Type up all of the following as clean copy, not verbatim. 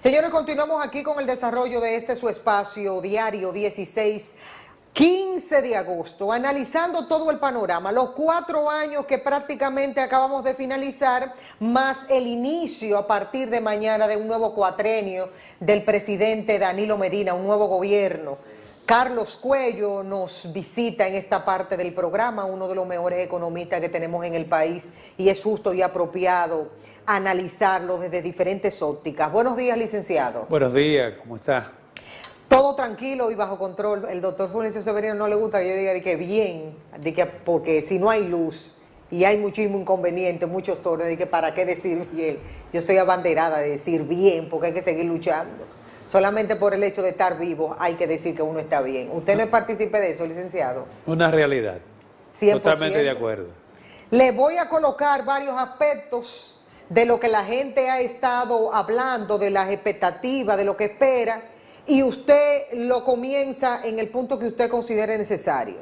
Señores, continuamos aquí con el desarrollo de su espacio diario 15 de agosto, analizando todo el panorama, los 4 años que prácticamente acabamos de finalizar, más el inicio a partir de mañana de un nuevo cuatrenio del presidente Danilo Medina, un nuevo gobierno. Carlos Cuello nos visita en esta parte del programa, uno de los mejores economistas que tenemos en el país, y es justo y apropiado analizarlo desde diferentes ópticas. Buenos días, licenciado. Buenos días, ¿cómo está? Todo tranquilo y bajo control. El doctor Fulgencio Severino no le gusta que yo diga de que bien, porque si no hay luz y hay muchísimo inconveniente, muchos órdenes, de que para qué decir bien. Yo soy abanderada de decir bien, porque hay que seguir luchando. Solamente por el hecho de estar vivo hay que decir que uno está bien. ¿Usted no es partícipe de eso, licenciado? Una realidad. 100%. Totalmente de acuerdo. Le voy a colocar varios aspectos de lo que la gente ha estado hablando, de las expectativas, de lo que espera, y usted lo comienza en el punto que usted considere necesario.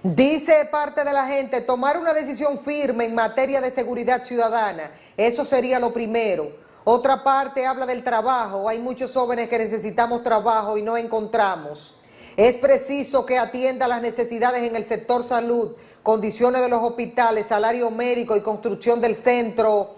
Dice parte de la gente, tomar una decisión firme en materia de seguridad ciudadana, eso sería lo primero. Otra parte habla del trabajo, hay muchos jóvenes que necesitamos trabajo y no encontramos. Es preciso que atienda las necesidades en el sector salud, condiciones de los hospitales, salario médico y construcción de centros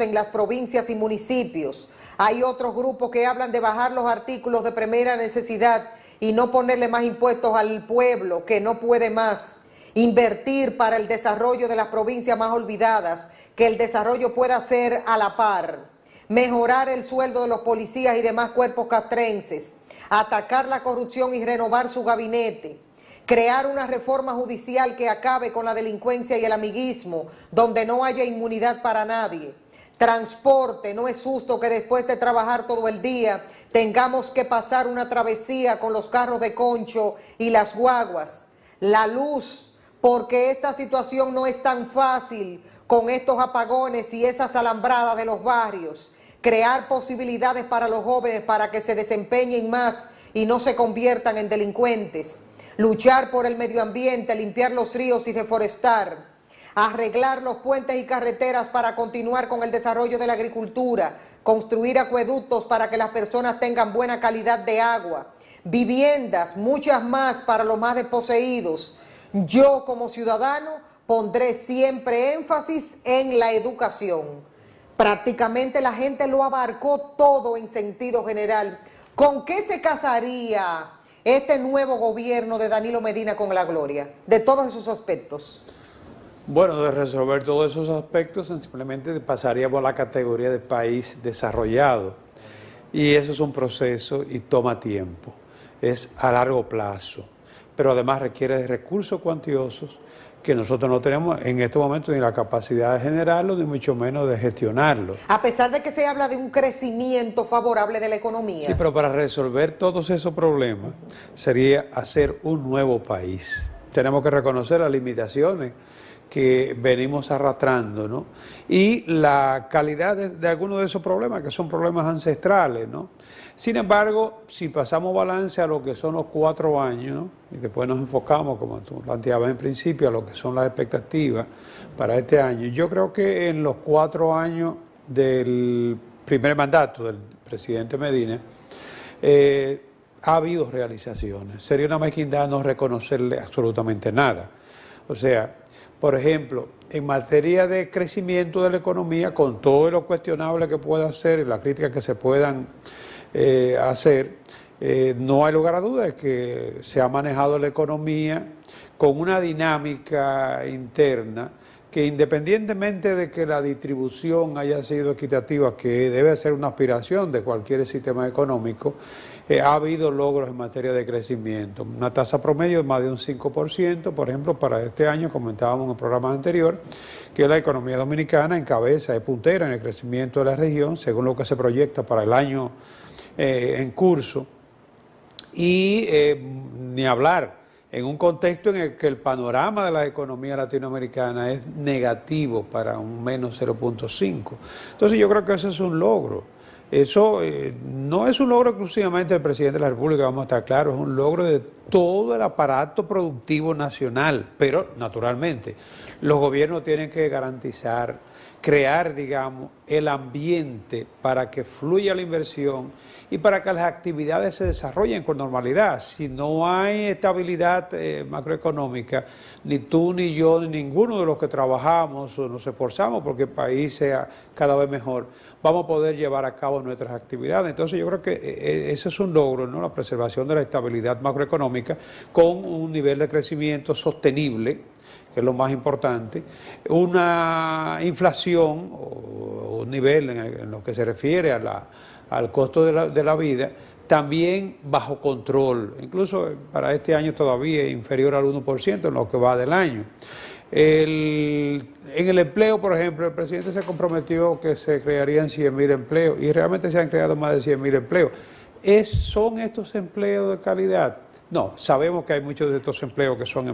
en las provincias y municipios. Hay otros grupos que hablan de bajar los artículos de primera necesidad y no ponerle más impuestos al pueblo que no puede más. Invertir para el desarrollo de las provincias más olvidadas, que el desarrollo pueda ser a la par. Mejorar el sueldo de los policías y demás cuerpos castrenses. Atacar la corrupción y renovar su gabinete. Crear una reforma judicial que acabe con la delincuencia y el amiguismo, donde no haya inmunidad para nadie. Transporte, no es justo que después de trabajar todo el día tengamos que pasar una travesía con los carros de concho y las guaguas. La luz, porque esta situación no es tan fácil con estos apagones y esas alambradas de los barrios. Crear posibilidades para los jóvenes para que se desempeñen más y no se conviertan en delincuentes. Luchar por el medio ambiente, limpiar los ríos y reforestar. Arreglar los puentes y carreteras para continuar con el desarrollo de la agricultura. Construir acueductos para que las personas tengan buena calidad de agua. Viviendas, muchas más para los más desposeídos. Yo como ciudadano pondré siempre énfasis en la educación. Prácticamente la gente lo abarcó todo en sentido general. ¿Con qué se casaría este nuevo gobierno de Danilo Medina con la gloria, de todos esos aspectos? Bueno, de resolver todos esos aspectos, simplemente pasaríamos a la categoría de país desarrollado. Y eso es un proceso y toma tiempo, es a largo plazo, pero además requiere de recursos cuantiosos que nosotros no tenemos en este momento ni la capacidad de generarlo, ni mucho menos de gestionarlo. A pesar de que se habla de un crecimiento favorable de la economía. Sí, pero para resolver todos esos problemas sería hacer un nuevo país. Tenemos que reconocer las limitaciones que venimos arrastrando, ¿no? Y la calidad de algunos de esos problemas, que son problemas ancestrales, ¿no? Sin embargo, si pasamos balance a lo que son los 4 años, ¿no? Y después nos enfocamos, como tú planteabas en principio, a lo que son las expectativas para este año, yo creo que en los 4 años del primer mandato del presidente Medina, ha habido realizaciones. Sería una mezquindad no reconocerle absolutamente nada. O sea, por ejemplo, en materia de crecimiento de la economía, con todo lo cuestionable que pueda hacer y las críticas que se puedan hacer, no hay lugar a dudas de que se ha manejado la economía con una dinámica interna que, independientemente de que la distribución haya sido equitativa, que debe ser una aspiración de cualquier sistema económico, ha habido logros en materia de crecimiento. Una tasa promedio de más de un 5%, por ejemplo, para este año, comentábamos en el programa anterior, que la economía dominicana encabeza, es puntera en el crecimiento de la región, según lo que se proyecta para el año en curso. Y ni hablar en un contexto en el que el panorama de la economía latinoamericana es negativo para un menos 0.5. Entonces yo creo que eso es un logro. Eso no es un logro exclusivamente del presidente de la República, vamos a estar claros, es un logro de todo el aparato productivo nacional, pero naturalmente los gobiernos tienen que garantizar crear, digamos, el ambiente para que fluya la inversión y para que las actividades se desarrollen con normalidad. Si no hay estabilidad macroeconómica, ni tú, ni yo, ni ninguno de los que trabajamos o nos esforzamos porque el país sea cada vez mejor, vamos a poder llevar a cabo nuestras actividades. Entonces yo creo que ese es un logro, ¿no? La preservación de la estabilidad macroeconómica con un nivel de crecimiento sostenible, que es lo más importante, una inflación o un nivel en lo que se refiere al costo de la vida, también bajo control, incluso para este año todavía inferior al 1% en lo que va del año. En el empleo, por ejemplo, el presidente se comprometió que se crearían 100.000 empleos y realmente se han creado más de 100.000 empleos. ¿Son estos empleos de calidad? No, sabemos que hay muchos de estos empleos que son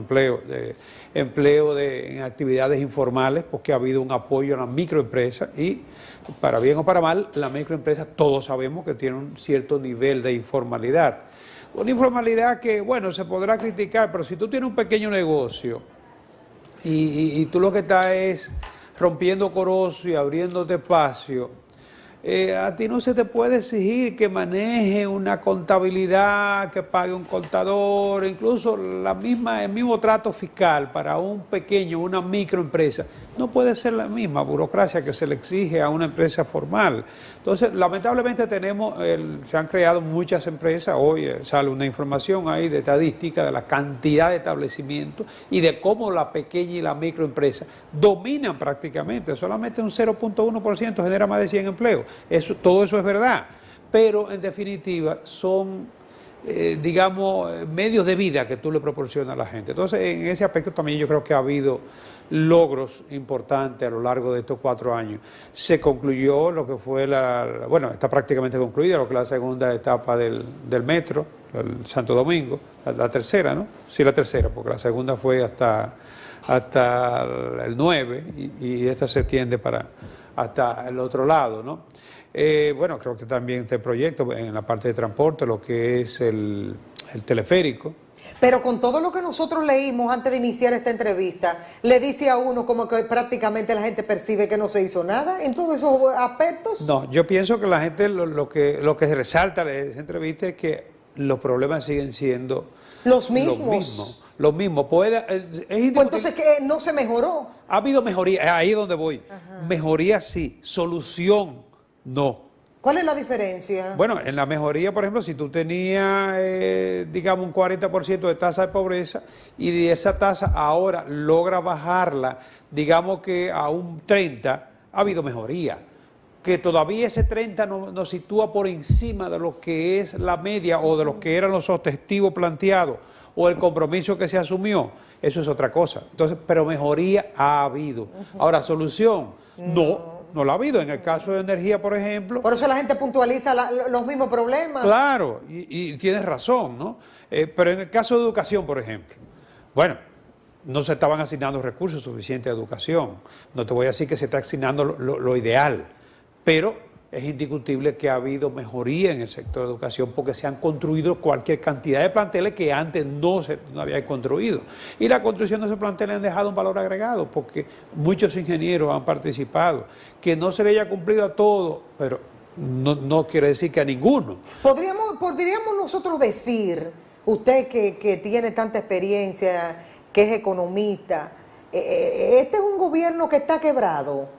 en actividades informales, porque ha habido un apoyo a las microempresas y, para bien o para mal, las microempresas todos sabemos que tienen un cierto nivel de informalidad. Una informalidad que, bueno, se podrá criticar, pero si tú tienes un pequeño negocio y tú lo que estás es rompiendo corozo y abriéndote espacio, a ti no se te puede exigir que maneje una contabilidad, que pague un contador, incluso el mismo trato fiscal para un pequeño, una microempresa. No puede ser la misma burocracia que se le exige a una empresa formal. Entonces, lamentablemente se han creado muchas empresas. Hoy sale una información ahí de estadística de la cantidad de establecimientos y de cómo la pequeña y la microempresa dominan prácticamente. Solamente un 0.1% genera más de 100 empleos. Todo eso es verdad, pero en definitiva son, digamos, medios de vida que tú le proporcionas a la gente. Entonces, en ese aspecto también yo creo que ha habido logros importantes a lo largo de estos 4 años. Se concluyó lo que fue bueno, está prácticamente concluida lo que es la segunda etapa del metro, el Santo Domingo, la tercera, ¿no? Sí, la tercera, porque la segunda fue hasta el 9 y esta se extiende hasta el otro lado, ¿no? Bueno, creo que también este proyecto en la parte de transporte, lo que es el teleférico. Pero con todo lo que nosotros leímos antes de iniciar esta entrevista, le dice a uno como que prácticamente la gente percibe que no se hizo nada en todos esos aspectos. No, yo pienso que la gente lo que se resalta de esa entrevista es que los problemas siguen siendo los mismos. Lo mismo. Pues entonces, ¿qué? ¿No se mejoró? Ha habido mejoría, ahí es donde voy. Ajá. Mejoría sí, solución no. ¿Cuál es la diferencia? Bueno, en la mejoría, por ejemplo, si tú tenías, digamos, un 40% de tasa de pobreza y de esa tasa ahora logra bajarla, digamos que a un 30%, ha habido mejoría. Que todavía ese 30 nos sitúa por encima de lo que es la media o de lo que eran los objetivos planteados o el compromiso que se asumió, eso es otra cosa. Entonces, pero mejoría ha habido. Ahora, solución, no la ha habido. En el caso de energía, por ejemplo. Por eso la gente puntualiza los mismos problemas. Claro, y tienes razón, ¿no? Pero en el caso de educación, por ejemplo, bueno, no se estaban asignando recursos suficientes a educación. No te voy a decir que se está asignando lo ideal, pero es indiscutible que ha habido mejoría en el sector de educación porque se han construido cualquier cantidad de planteles que antes no había construido. Y la construcción de esos planteles han dejado un valor agregado porque muchos ingenieros han participado. Que no se le haya cumplido a todos, pero no quiere decir que a ninguno. ¿Podríamos nosotros decir, usted que tiene tanta experiencia, que es economista, este es un gobierno que está quebrado?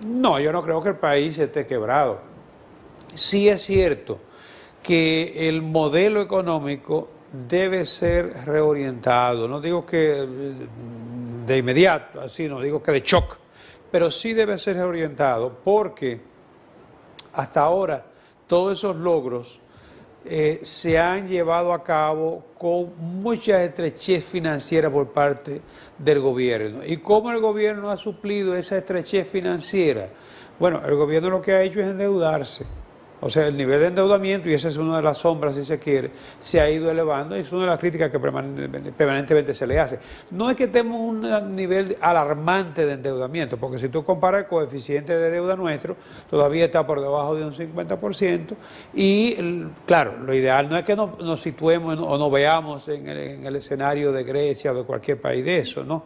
No, yo no creo que el país esté quebrado. Sí es cierto que el modelo económico debe ser reorientado. No digo que de inmediato, así, no digo que de shock, pero sí debe ser reorientado porque hasta ahora todos esos logros se han llevado a cabo con mucha estrechez financiera por parte del gobierno. ¿Y cómo el gobierno ha suplido esa estrechez financiera? Bueno, el gobierno lo que ha hecho es endeudarse. O sea, el nivel de endeudamiento, y esa es una de las sombras, si se quiere, se ha ido elevando y es una de las críticas que permanentemente se le hace. No es que tengamos un nivel alarmante de endeudamiento, porque si tú comparas el coeficiente de deuda nuestro, todavía está por debajo de un 50%, y claro, lo ideal no es que nos situemos o nos veamos en el escenario de Grecia o de cualquier país de eso, ¿no?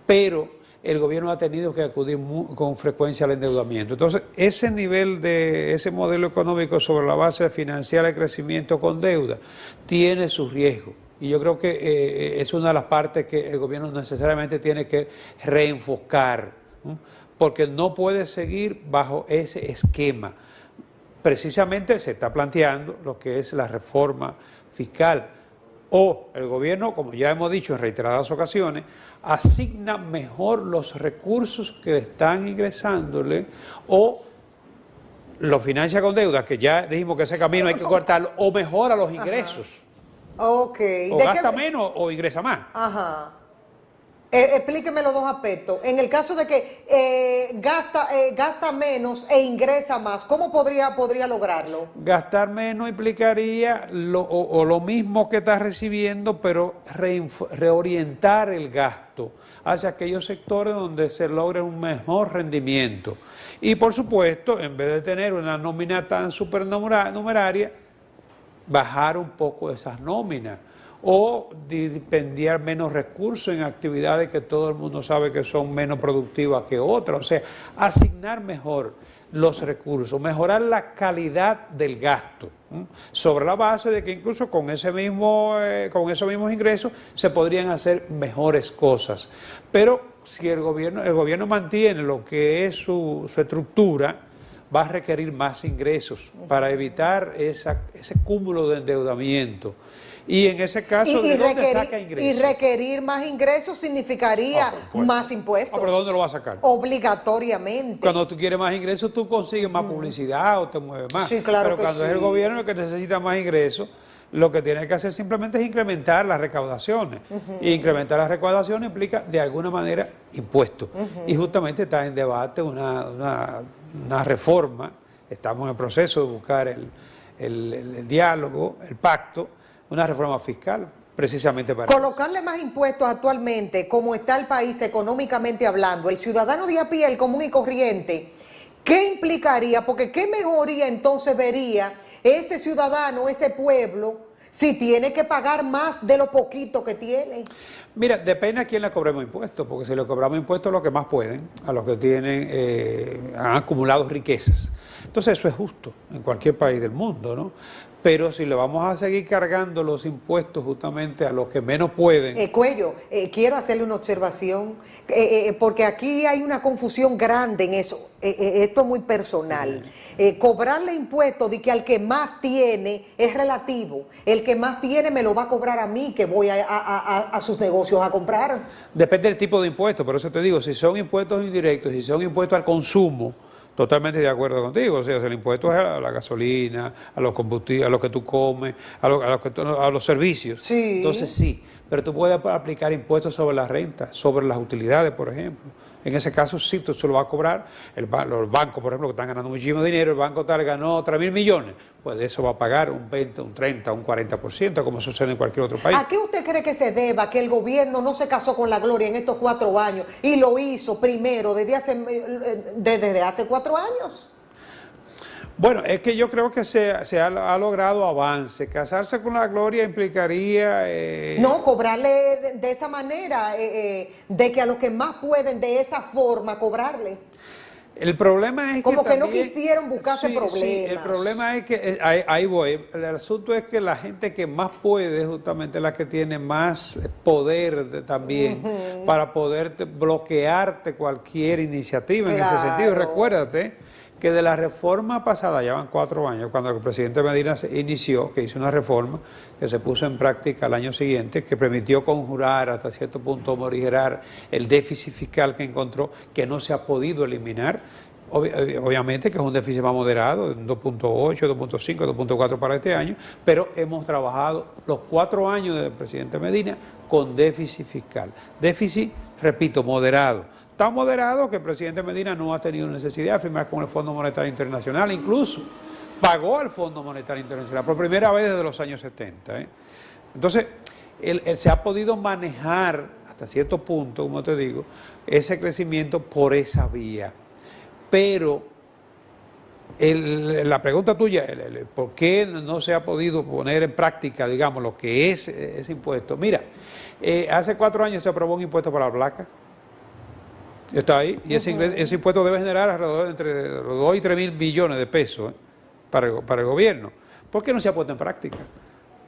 Pero el gobierno ha tenido que acudir con frecuencia al endeudamiento. Entonces, ese nivel de ese modelo económico sobre la base financiera de crecimiento con deuda tiene su riesgo. Y yo creo que es una de las partes que el gobierno necesariamente tiene que reenfocar, ¿no? Porque no puede seguir bajo ese esquema. Precisamente se está planteando lo que es la reforma fiscal, o el gobierno, como ya hemos dicho en reiteradas ocasiones, asigna mejor los recursos que están ingresándole, o lo financia con deuda, que ya dijimos que ese camino hay que cortarlo, o mejora los ingresos. Ajá. Ok. O gasta menos o ingresa más. Ajá. Explíqueme los dos aspectos. En el caso de que gasta menos e ingresa más, ¿cómo podría lograrlo? Gastar menos implicaría lo mismo que está recibiendo, pero reorientar el gasto hacia aquellos sectores donde se logre un mejor rendimiento. Y por supuesto, en vez de tener una nómina tan supernumeraria, bajar un poco esas nóminas, o dispendiar menos recursos en actividades que todo el mundo sabe que son menos productivas que otras. O sea, asignar mejor los recursos, mejorar la calidad del gasto, ¿no? Sobre la base de que incluso con esos mismos ingresos se podrían hacer mejores cosas. Pero si el gobierno mantiene lo que es su estructura, va a requerir más ingresos para evitar ese cúmulo de endeudamiento. Y en ese caso, ¿de dónde saca ingresos? Y requerir más ingresos significaría más impuestos. ¿Pero dónde lo va a sacar? Obligatoriamente. Cuando tú quieres más ingresos, tú consigues más publicidad o te mueves más. Sí, claro. Pero cuando es el gobierno el que necesita más ingresos, lo que tiene que hacer simplemente es incrementar las recaudaciones. Y incrementar las recaudaciones implica, de alguna manera, impuestos. Y justamente está en debate una reforma. Estamos en el proceso de buscar el diálogo, el pacto, una reforma fiscal, precisamente para colocarle más impuestos actualmente, como está el país económicamente hablando, el ciudadano de a pie, el común y corriente, ¿qué implicaría? Porque ¿qué mejoría entonces vería ese ciudadano, ese pueblo, si tiene que pagar más de lo poquito que tiene? Mira, depende a quién le cobremos impuestos, porque si le cobramos impuestos a los que más pueden, a los que han acumulado riquezas. Entonces eso es justo en cualquier país del mundo, ¿no? Pero si le vamos a seguir cargando los impuestos justamente a los que menos pueden... Cuello, quiero hacerle una observación, porque aquí hay una confusión grande en eso. Esto es muy personal. Cobrarle impuestos de que al que más tiene es relativo. El que más tiene me lo va a cobrar a mí, que voy a sus negocios a comprar. Depende del tipo de impuestos, por eso te digo, si son impuestos indirectos, si son impuestos al consumo, totalmente de acuerdo contigo. O sea, el impuesto es a la gasolina, a los combustibles, a lo que tú comes, a los servicios. Sí. Entonces sí, pero tú puedes aplicar impuestos sobre la renta, sobre las utilidades, por ejemplo. En ese caso sí, tú se lo vas a cobrar. Los bancos, por ejemplo, que están ganando muchísimo dinero, el banco tal ganó 3.000 millones, pues de eso va a pagar un 20, un 30, un 40%, como sucede en cualquier otro país. ¿A qué usted cree que se deba que el gobierno no se casó con la gloria en estos 4 años y lo hizo primero desde hace 4 años? Bueno, es que yo creo que se ha logrado avance. Casarse con la gloria implicaría... No, cobrarle de esa manera, de que a los que más pueden de esa forma cobrarle. El problema es como que no quisieron buscarse problemas. Sí, el problema es que, ahí voy, el asunto es que la gente que más puede es justamente la que tiene más poder también para poder bloquearte cualquier iniciativa. En ese sentido, recuérdate que de la reforma pasada, ya van 4 años, cuando el presidente Medina se inició, que hizo una reforma que se puso en práctica al año siguiente, que permitió conjurar hasta cierto punto, morigerar el déficit fiscal que encontró, que no se ha podido eliminar. Obviamente que es un déficit más moderado, 2.8, 2.5, 2.4 para este año, pero hemos trabajado los 4 años del presidente Medina con déficit fiscal. Déficit, repito, moderado. Tan moderado que el presidente Medina no ha tenido necesidad de firmar con el Fondo Monetario Internacional, incluso pagó al Fondo Monetario Internacional por primera vez desde los años 70. Entonces, él se ha podido manejar hasta cierto punto, como te digo, ese crecimiento por esa vía. Pero la pregunta tuya, ¿por qué no se ha podido poner en práctica, digamos, lo que es ese impuesto? Mira, hace 4 años se aprobó un impuesto para la placa. Está ahí, y ese impuesto debe generar alrededor entre los 2 y 3 mil millones de pesos para el gobierno. ¿Por qué no se ha puesto en práctica?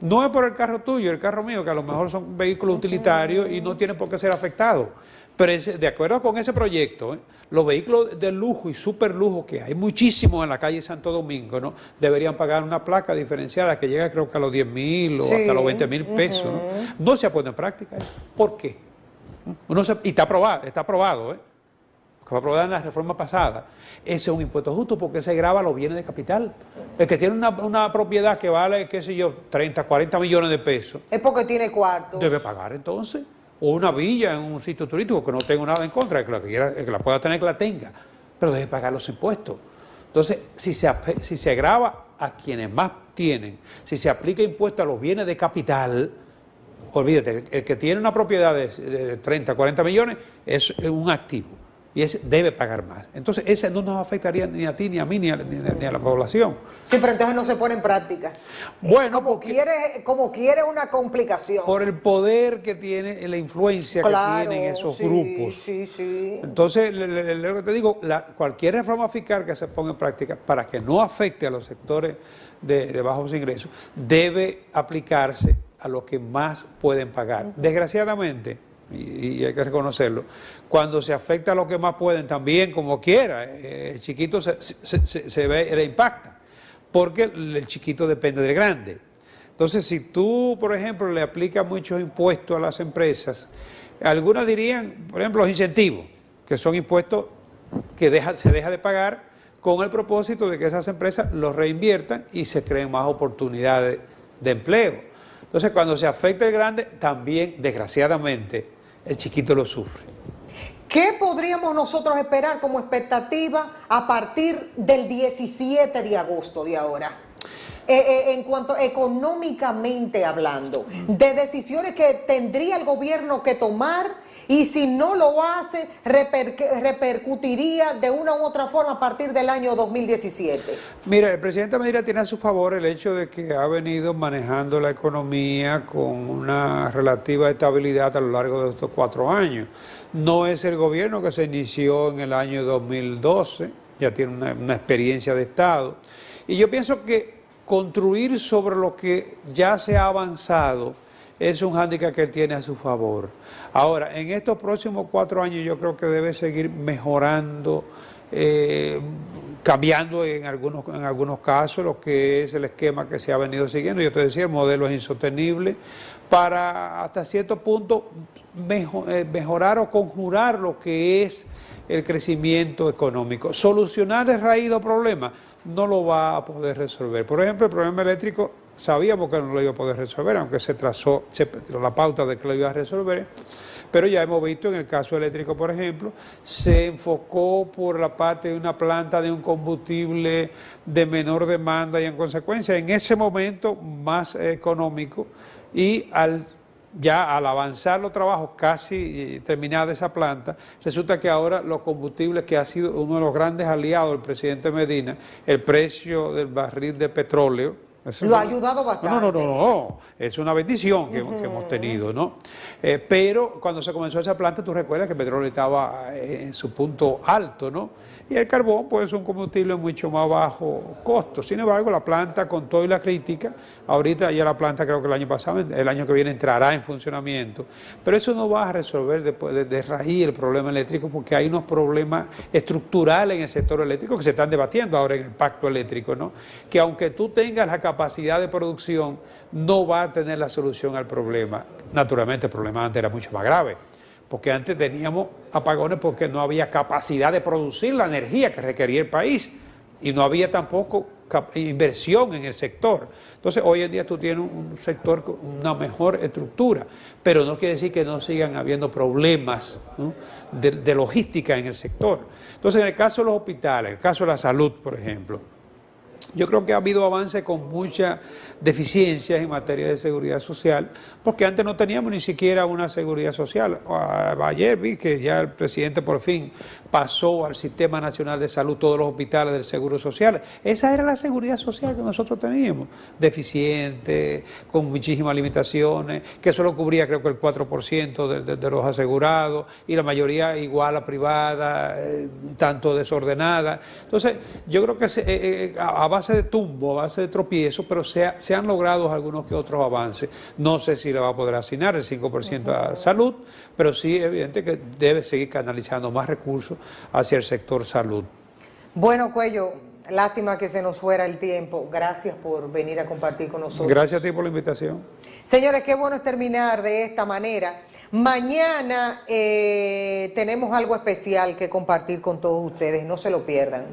No es por el carro tuyo, el carro mío, que a lo mejor son vehículos utilitarios y no tienen por qué ser afectados. Pero de acuerdo con ese proyecto, los vehículos de lujo y superlujo, que hay muchísimos en la calle Santo Domingo, ¿no? Deberían pagar una placa diferenciada que llega creo que a los 10 mil o hasta los 20 mil pesos. No se ha puesto en práctica eso. ¿Por qué? Y está aprobado, que fue aprobada en la reforma pasada. Ese es un impuesto justo porque se grava los bienes de capital. El que tiene una propiedad que vale, qué sé yo, 30, 40 millones de pesos. Es porque tiene cuartos. Debe pagar entonces. O una villa en un sitio turístico, que no tengo nada en contra, que la pueda tener, que la tenga, pero debe pagar los impuestos. Entonces, si se agrava a quienes más tienen, si se aplica impuesto a los bienes de capital, olvídate, el que tiene una propiedad de 30, 40 millones es un activo y ese debe pagar más. Entonces, ese no nos afectaría ni a ti, ni a mí, ni a la población. Sí, pero entonces no se pone en práctica. Bueno, como quiere una complicación. Por el poder que tiene, la influencia que tienen esos grupos. Sí. Entonces, lo que te digo, cualquier reforma fiscal que se ponga en práctica para que no afecte a los sectores de bajos ingresos, debe aplicarse a los que más pueden pagar. Desgraciadamente, y hay que reconocerlo, cuando se afecta a los que más pueden también, como quiera, el chiquito se ve, le impacta, porque el chiquito depende del grande. Entonces, si tú, por ejemplo, le aplicas muchos impuestos a las empresas, algunas dirían, por ejemplo, los incentivos, que son impuestos que se deja de pagar con el propósito de que esas empresas los reinviertan y se creen más oportunidades de empleo. Entonces, cuando se afecta el grande, también, desgraciadamente, el chiquito lo sufre. ¿Qué podríamos nosotros esperar como expectativa a partir del 17 de agosto de ahora? En cuanto económicamente hablando, de decisiones que tendría el gobierno que tomar, y si no lo hace, repercutiría de una u otra forma a partir del año 2017. Mira, el presidente Medina tiene a su favor el hecho de que ha venido manejando la economía con una relativa estabilidad a lo largo de estos 4 años. No es el gobierno que se inició en el año 2012, ya tiene una experiencia de Estado. Y yo pienso que construir sobre lo que ya se ha avanzado es un hándicap que él tiene a su favor. Ahora, en estos próximos 4 años yo creo que debe seguir mejorando, cambiando en algunos casos lo que es el esquema que se ha venido siguiendo. Yo te decía, el modelo es insostenible, para hasta cierto punto mejorar o conjurar lo que es el crecimiento económico. Solucionar de raíz los problemas no lo va a poder resolver. Por ejemplo, el problema eléctrico sabíamos que no lo iba a poder resolver, aunque se trazó la pauta de que lo iba a resolver, pero ya hemos visto en el caso eléctrico, por ejemplo, se enfocó por la parte de una planta de un combustible de menor demanda y en consecuencia en ese momento más económico, y al avanzar los trabajos casi terminada esa planta, resulta que ahora los combustibles, que ha sido uno de los grandes aliados del presidente Medina, el precio del barril de petróleo, lo ha ayudado bastante. No, es una bendición que hemos tenido, ¿no? Pero cuando se comenzó esa planta, tú recuerdas que el petróleo estaba en su punto alto, ¿no? Y el carbón, pues, es un combustible mucho más bajo costo. Sin embargo, la planta, con toda la crítica, ahorita ya la planta creo que el año pasado, el año que viene entrará en funcionamiento, pero eso no va a resolver después de raíz el problema eléctrico, porque hay unos problemas estructurales en el sector eléctrico que se están debatiendo ahora en el pacto eléctrico, ¿no? Que aunque tú tengas la capacidad de producción, no va a tener la solución al problema. Naturalmente, el problema antes era mucho más grave, porque antes teníamos apagones porque no había capacidad de producir la energía que requería el país y no había tampoco inversión en el sector. Entonces, hoy en día tú tienes un sector con una mejor estructura, pero no quiere decir que no sigan habiendo problemas, ¿no?, de logística en el sector. Entonces, en el caso de los hospitales, en el caso de la salud, por ejemplo, Yo creo que ha habido avances con muchas deficiencias en materia de seguridad social, porque antes no teníamos ni siquiera una seguridad social. Ayer vi que ya el presidente por fin pasó al Sistema Nacional de Salud todos los hospitales del Seguro Social. Esa era la seguridad social que nosotros teníamos, deficiente, con muchísimas limitaciones, que solo cubría creo que el 4% de los asegurados, y la mayoría igual a privada, tanto desordenada. Entonces, yo creo que a base de tumbo, a base de tropiezo, pero se han logrado algunos que otros avances. No sé si le va a poder asignar el 5% a salud, pero sí es evidente que debe seguir canalizando más recursos hacia el sector salud. Bueno, Cuello, lástima que se nos fuera el tiempo. Gracias por venir a compartir con nosotros. Gracias a ti por la invitación. Señores, qué bueno es terminar de esta manera. Mañana tenemos algo especial que compartir con todos ustedes, no se lo pierdan.